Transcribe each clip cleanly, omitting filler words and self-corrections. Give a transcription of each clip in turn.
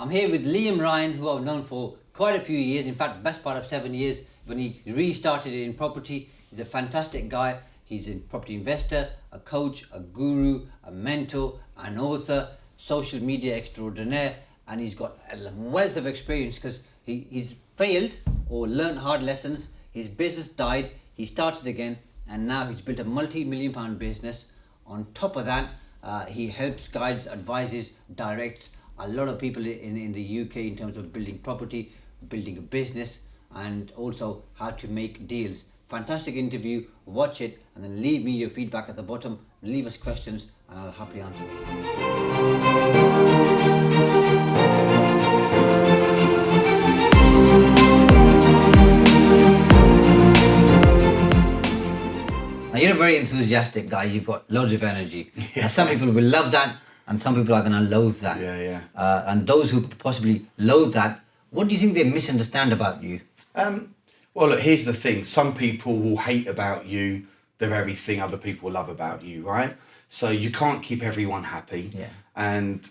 I'm here with Liam Ryan, who I've known for quite a few years, in fact, best part of 7 years, when he restarted in property. He's a fantastic guy. He's a property investor, a coach, a guru, a mentor, an author, social media extraordinaire, and he's got a wealth of experience because he's failed or learned hard lessons. His business died, he started again, and now he's built a multi-million-pound business. On top of that, he helps, guides, advises, directs a lot of people in the UK in terms of building property, building a business, and also how to make deals. Fantastic interview. Watch it and then leave me your feedback at the bottom. Leave us questions and I'll happily answer Now, you're a very enthusiastic guy. You've got loads of energy. Now, some people will love that and some people are going to loathe that. And those who possibly loathe that, what do you think they misunderstand about you? Well, look, here's the thing. Some people will hate about you the very thing other people love about you, right? So you can't keep everyone happy. Yeah. And,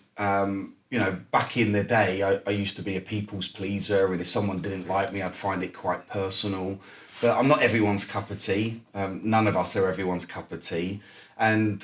back in the day, I used to be a people's pleaser. And if someone didn't like me, I'd find it quite personal. But I'm not everyone's cup of tea. None of us are everyone's cup of tea. And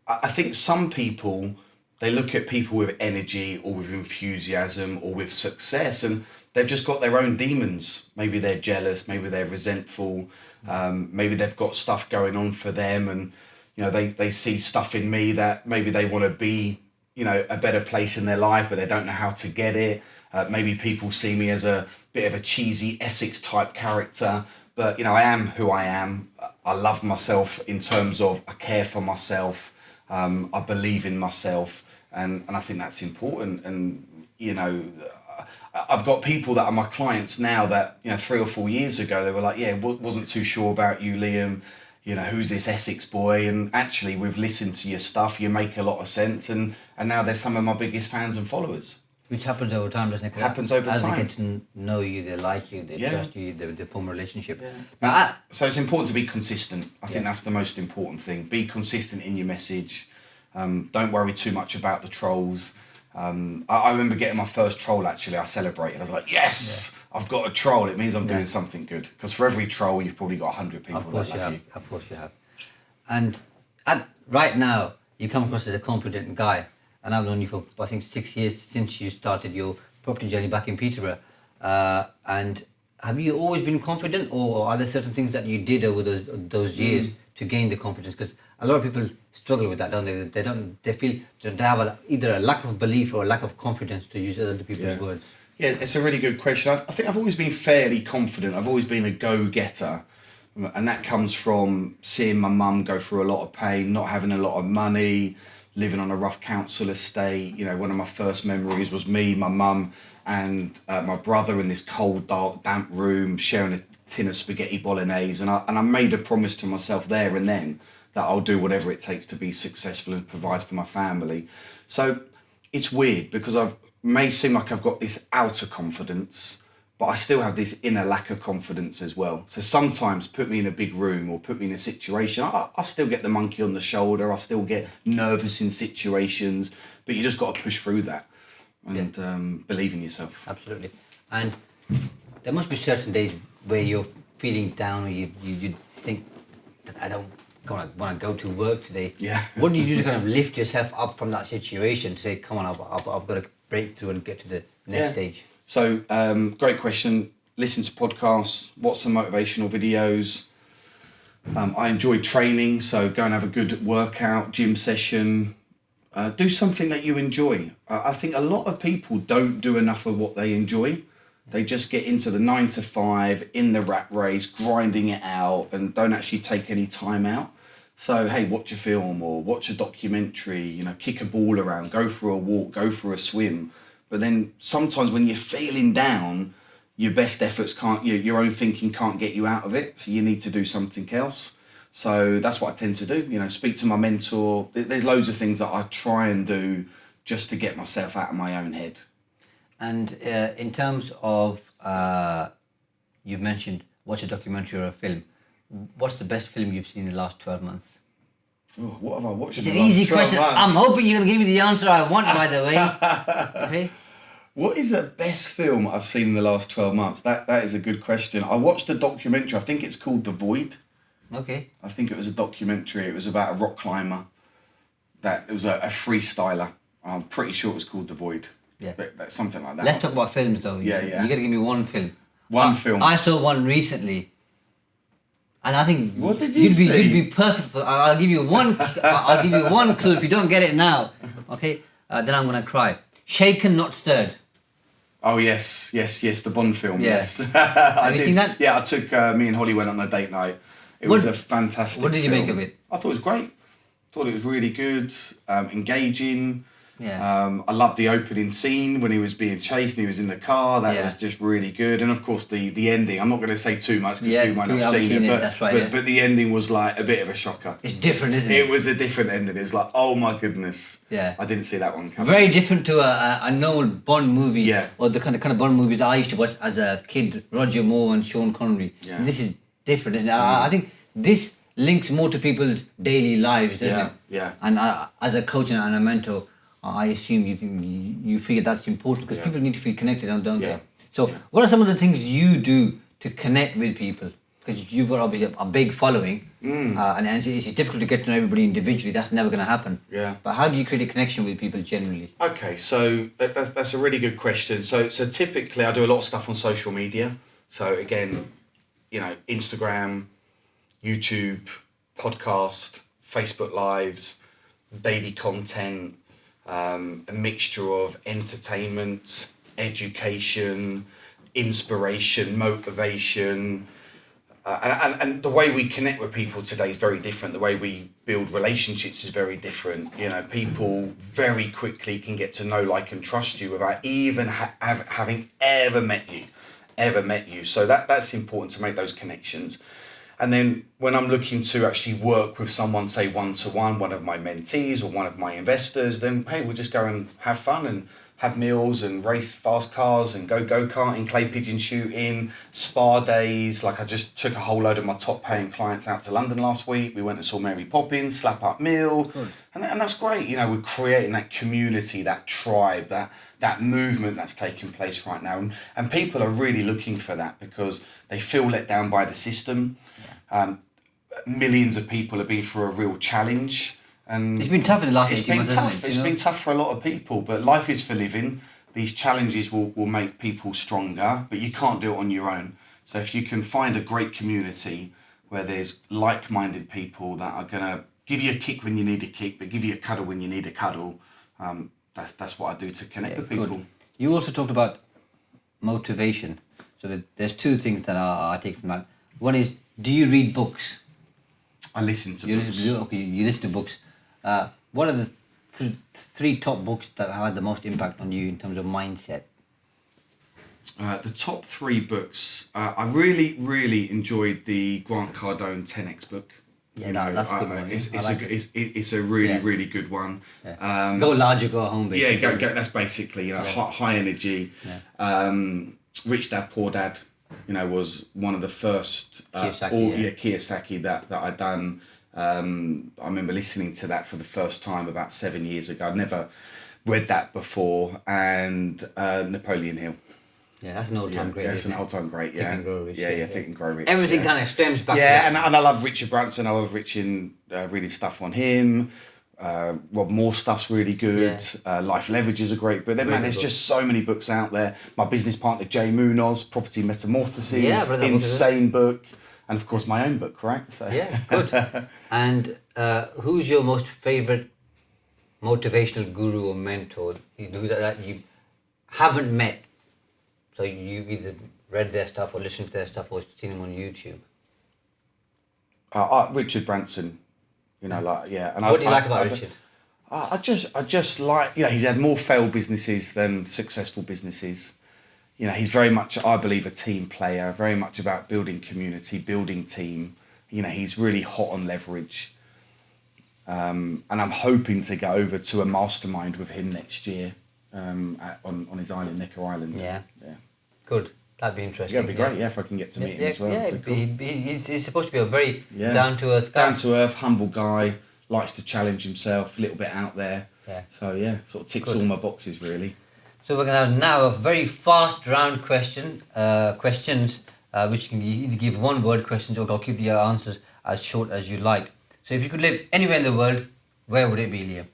I think some people, they look at people with energy or with enthusiasm or with success and they've just got their own demons. Maybe they're jealous, maybe they're resentful, maybe they've got stuff going on for them and, they see stuff in me that maybe they want to be, a better place in their life, but they don't know how to get it. Maybe people see me as a bit of a cheesy Essex type character, but, I am who I am. I love myself in terms of I care for myself. I believe in myself and I think that's important. And, I've got people that are my clients now that, 3 or 4 years ago, they were like, wasn't too sure about you, Liam. Who's this Essex boy? And actually, we've listened to your stuff. You make a lot of sense. And now they're some of my biggest fans and followers. Which happens over time, doesn't it? Happens over time. As they get to know you, they like you, they trust you, they form a relationship. Yeah. So it's important to be consistent. I think that's the most important thing. Be consistent in your message. Don't worry too much about the trolls. I remember getting my first troll, actually. I celebrated. I was like, yes, I've got a troll. It means I'm doing something good. Because for every troll, you've probably got 100 people that love you. Of course you have. And right now, you come across as a confident guy. And I've known you for, I think, 6 years since you started your property journey back in Peterborough. And have you always been confident, or are there certain things that you did over those years to gain the confidence? Because a lot of people struggle with that, don't they? They feel that they have either a lack of belief or a lack of confidence, to use other people's words. Yeah, it's a really good question. I think I've always been fairly confident. I've always been a go-getter. And that comes from seeing my mum go through a lot of pain, not having a lot of money, living on a rough council estate. One of my first memories was me, my mum and my brother in this cold, dark, damp room sharing a tin of spaghetti bolognese. And I made a promise to myself there and then that I'll do whatever it takes to be successful and provide for my family. So it's weird because I may seem like I've got this outer confidence, but I still have this inner lack of confidence as well. So sometimes put me in a big room or put me in a situation, I still get the monkey on the shoulder, I still get nervous in situations, but you just got to push through that and believe in yourself. Absolutely. And there must be certain days where you're feeling down or you think that I don't want to go to work today. Yeah. What do you do to kind of lift yourself up from that situation to say, come on, I've got to break through and get to the next stage? So, great question. Listen to podcasts, watch some motivational videos. I enjoy training, so go and have a good workout, gym session. Do something that you enjoy. I think a lot of people don't do enough of what they enjoy. They just get into the 9 to 5, in the rat race, grinding it out, and don't actually take any time out. So, hey, watch a film or watch a documentary, kick a ball around, go for a walk, go for a swim. But then sometimes when you're feeling down, your best efforts your own thinking can't get you out of it. So you need to do something else. So that's what I tend to do, speak to my mentor. There's loads of things that I try and do just to get myself out of my own head. And in terms of, you mentioned watch a documentary or a film. What's the best film you've seen in the last 12 months? Oh, what have I watched? It's in an the last easy 12 question. months? I'm hoping you're going to give me the answer I want, by the way. Okay. What is the best film I've seen in the last 12 months? That is a good question. I watched a documentary. I think it's called The Void. Okay. I think it was a documentary. It was about a rock climber. It was a freestyler. I'm pretty sure it was called The Void. Yeah. But something like that. Let's talk about films, though. Yeah. You got to give me one film. One film. I saw one recently. And I think What did you see? You'd be perfect for. I'll give you one. I'll give you one clue. If you don't get it now, okay, then I'm gonna cry. Shaken, not stirred. Oh yes, the Bond film. Yeah. Yes. Have you seen that? Yeah, I took me and Holly went on a date night. It was a fantastic. What did you film. make of it? I thought it was great. Thought it was really good, engaging. Yeah. I loved the opening scene when he was being chased and he was in the car. That was just really good. And of course the ending. I'm not going to say too much because people might not have seen it. But the ending was like a bit of a shocker. It's different, isn't it? It was a different ending. It was like, oh my goodness. Yeah. I didn't see that one coming. Very different to a normal Bond movie. Yeah. Or the kind of Bond movies that I used to watch as a kid. Roger Moore and Sean Connery. Yeah. This is different, isn't it? I think this links more to people's daily lives, doesn't it? Yeah. And as a coach and a mentor, I assume you figure that's important because people need to feel connected, don't they? So, what are some of the things you do to connect with people? Because you've got obviously a big following, and it's difficult to get to know everybody individually. That's never going to happen. Yeah. But how do you create a connection with people generally? Okay, so that's a really good question. So typically I do a lot of stuff on social media. So again, Instagram, YouTube, podcast, Facebook Lives, daily content, a mixture of entertainment, education, inspiration, motivation. And the way we connect with people today is very different. The way we build relationships is very different. People very quickly can get to know, like, and trust you without even having ever met you. So that's important to make those connections. And then when I'm looking to actually work with someone, say one-to-one, one of my mentees or one of my investors, then hey, we'll just go and have fun and have meals and race fast cars and go-karting, clay pigeon shooting, spa days. Like I just took a whole load of my top paying clients out to London last week. We went and saw Mary Poppins, slap up meal. And that's great. We're creating that community, that tribe, that movement that's taking place right now. And people are really looking for that because they feel let down by the system. Millions of people have been through a real challenge. And it's been tough in the last 18 months, hasn't it? It's been tough for a lot of people, but life is for living. These challenges will make people stronger, but you can't do it on your own. So if you can find a great community where there's like-minded people that are going to give you a kick when you need a kick, but give you a cuddle when you need a cuddle, that's what I do to connect with people. Good. You also talked about motivation. So there's two things that I take from that. One is, do you read books? I listen to books. You listen to books. What are the three top books that have had the most impact on you in terms of mindset? The top three books, I really, really enjoyed the Grant Cardone 10X book. Yeah, that's a good one. It's a really, really good one. Yeah. Go large or go home, basically. Yeah, go, that's basically, high energy. Yeah. Rich Dad, Poor Dad, was one of the first Kiyosaki that I'd done. I remember listening to that for the first time about 7 years ago. I'd never read that before. And Napoleon Hill. Yeah, that's an all-time great. That's an all-time great. Yeah, Think and Grow Rich. Think and Grow Rich. Everything kind of stems back. Yeah, and I love Richard Branson. I love reading stuff on him. Rob Moore stuff's really good. Life Leverage is a great book. There's just so many books out there. My business partner Jay Munoz, Property Metamorphosis, insane book. And of course my own book, correct? So. Yeah, good. And who's your most favourite motivational guru or mentor that you haven't met? So you've either read their stuff or listened to their stuff or seen them on YouTube? Richard Branson. And what do you like about Richard? I just like, he's had more failed businesses than successful businesses. He's very much, I believe, a team player, very much about building community, building team. He's really hot on leverage. And I'm hoping to go over to a mastermind with him next year on his island, Necker Island. Yeah. Good. That'd be interesting. Yeah, it'd be great, if I can get to meet him as well. Yeah, he's supposed to be a very down-to-earth guy. Down-to-earth, humble guy, likes to challenge himself, a little bit out there. Yeah. So yeah, sort of ticks Good. all my boxes really. So we're going to have now a very fast round questions, which can either give one word questions or I'll keep the answers as short as you like. So if you could live anywhere in the world, where would it be, Liam?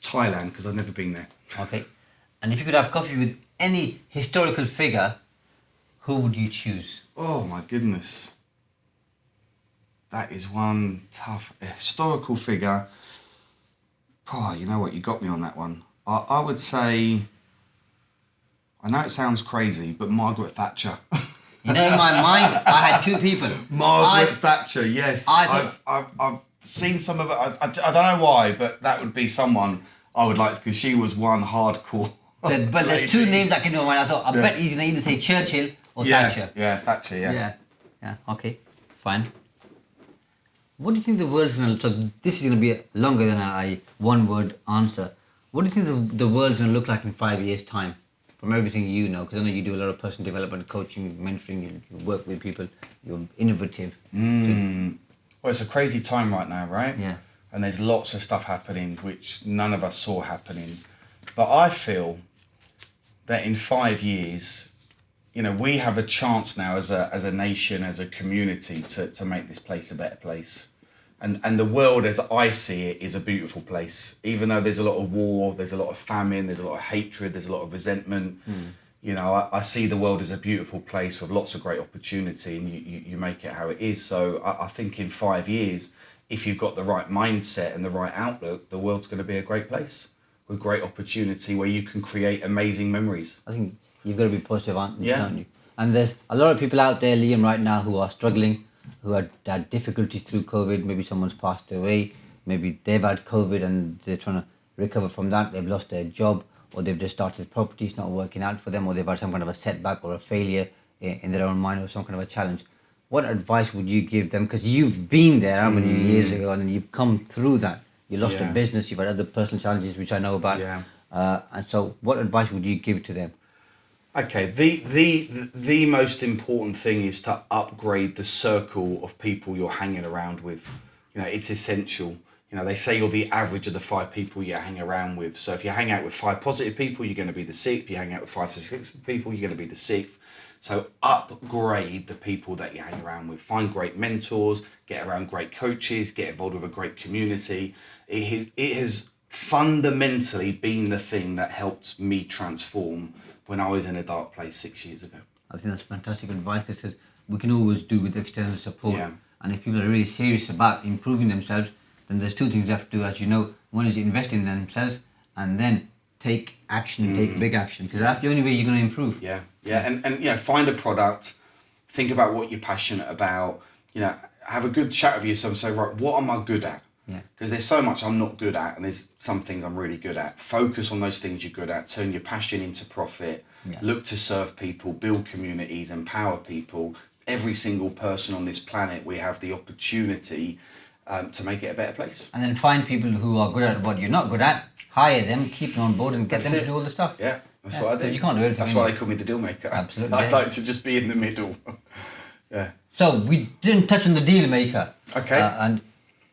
Thailand, because I've never been there. Okay. And if you could have coffee with any historical figure, who would you choose? Oh my goodness. That is one tough historical figure. Oh, you know what? You got me on that one. I would say, I know it sounds crazy, but Margaret Thatcher. You know, in my mind, I had two people. Margaret Thatcher, yes. I've seen some of it. I don't know why, but that would be someone I would like, because she was one hardcore. But there's two names that came to my mind. I thought, I bet he's going to either say Churchill or Thatcher. Yeah, Thatcher, Yeah, okay, fine. What do you think the world's going to... So this is going to be longer than a one-word answer. What do you think the world's going to look like in 5 years' time? From everything you know, because I know you do a lot of personal development, coaching, mentoring, you work with people, you're innovative. Well, it's a crazy time right now, right? Yeah. And there's lots of stuff happening which none of us saw happening. But I feel that in 5 years, you know, we have a chance now as a nation, as a community, to make this place a better place. And the world, as I see it, is a beautiful place. Even though there's a lot of war, there's a lot of famine, there's a lot of hatred, there's a lot of resentment. You know, I see the world as a beautiful place with lots of great opportunity, and you make it how it is. So I think in 5 years, if you've got the right mindset and the right outlook, the world's going to be a great place with great opportunity where you can create amazing memories. I think you've got to be positive, aren't Yeah. you? And there's a lot of people out there, Liam, right now who are struggling, who had difficulties through COVID. Maybe someone's passed away, maybe they've had COVID and they're trying to recover from that. They've lost their job, or they've just started property, it's not working out for them, or they've had some kind of a setback or a failure in their own mind, or some kind of a challenge. What advice would you give them? Because you've been there how many years ago, and you've come through that. You lost a business, you've had other personal challenges, which I know about. Yeah. And so what advice would you give to them? Okay, the most important thing is to upgrade the circle of people you're hanging around with. You know, it's essential. You know, they say you're the average of the 5 people you hang around with. So if you hang out with 5 positive people, you're going to be the 6th. If you hang out with 5 to 6 people, you're going to be the 6th. So upgrade the people that you hang around with. Find great mentors, get around great coaches, get involved with a great community. It has fundamentally been the thing that helped me transform when I was in a dark place 6 years ago. I think that's fantastic advice, because we can always do with external support. Yeah. And if people are really serious about improving themselves, then there's 2 things they have to do, as you know. One is invest in themselves, and then take action, take big action, because that's the only way you're going to improve. Yeah, and you know, find a product, think about what you're passionate about, you know, have a good chat with yourself and say, right, what am I good at? Yeah. Because there's so much I'm not good at, and there's some things I'm really good at. Focus on those things you're good at, turn your passion into profit, look to serve people, build communities, empower people. Every single person on this planet, we have the opportunity to make it a better place. And then find people who are good at what you're not good at, hire them, keep them on board, and get them to do all the stuff. Yeah, that's what I do. You can't do anything. That's why they call me the deal maker. Absolutely. I like to just be in the middle. Yeah. So we didn't touch on the deal maker. Okay. And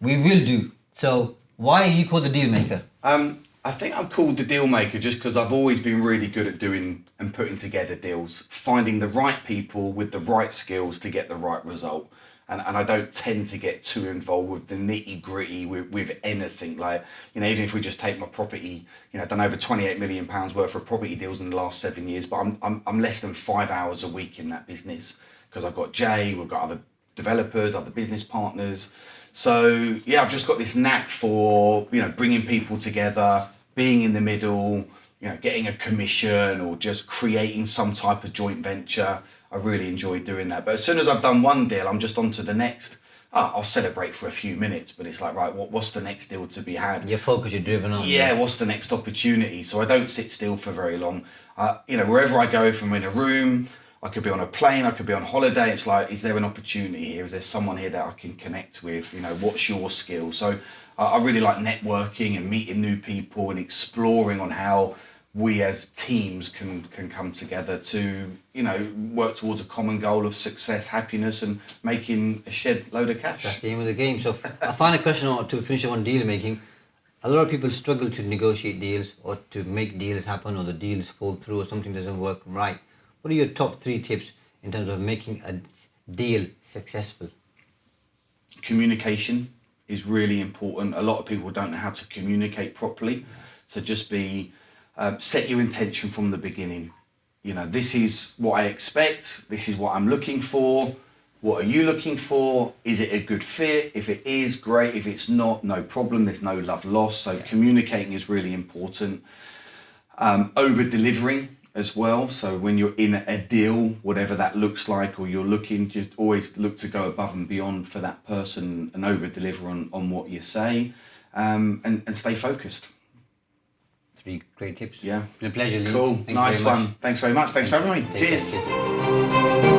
we will do. So why are you called the deal maker? I think I'm called the deal maker just because I've always been really good at doing and putting together deals, finding the right people with the right skills to get the right result. And I don't tend to get too involved with the nitty gritty with anything. Like, you know, even if we just take my property, you know, I've done over £28 million worth of property deals in the last 7 years, but I'm less than 5 hours a week in that business, because I've got Jay, we've got other developers, other business partners. So yeah, I've just got this knack for, you know, bringing people together, being in the middle, you know, getting a commission or just creating some type of joint venture. I really enjoy doing that. But as soon as I've done one deal, I'm just on to the next. I'll celebrate for a few minutes, but it's like, right, what's the next deal to be had? Your focus, you're driven on. Yeah, what's the next opportunity? So I don't sit still for very long. You know, wherever I go, if I'm in a room, I could be on a plane, I could be on holiday. It's like, is there an opportunity here? Is there someone here that I can connect with? You know, what's your skill? So I really like networking and meeting new people and exploring on how we as teams can come together to, you know, work towards a common goal of success, happiness, and making a shed load of cash. That's the aim of the game. So a final question to finish up on deal making. A lot of people struggle to negotiate deals or to make deals happen, or the deals fall through, or something doesn't work right. What are your top 3 tips in terms of making a deal successful? Communication is really important. A lot of people don't know how to communicate properly. So just set your intention from the beginning. You know, this is what I expect. This is what I'm looking for. What are you looking for? Is it a good fit? If it is, great. If it's not, no problem. There's no love lost. So communicating is really important. Over delivering as well. So when you're in a deal, whatever that looks like, or you're looking, just always look to go above and beyond for that person and over deliver on what you say, and stay focused. 3 great tips. Yeah. It's been a pleasure, Lee. Cool. Thank you Nice very much. one. Thanks very much. Thanks for having me. Cheers. Care.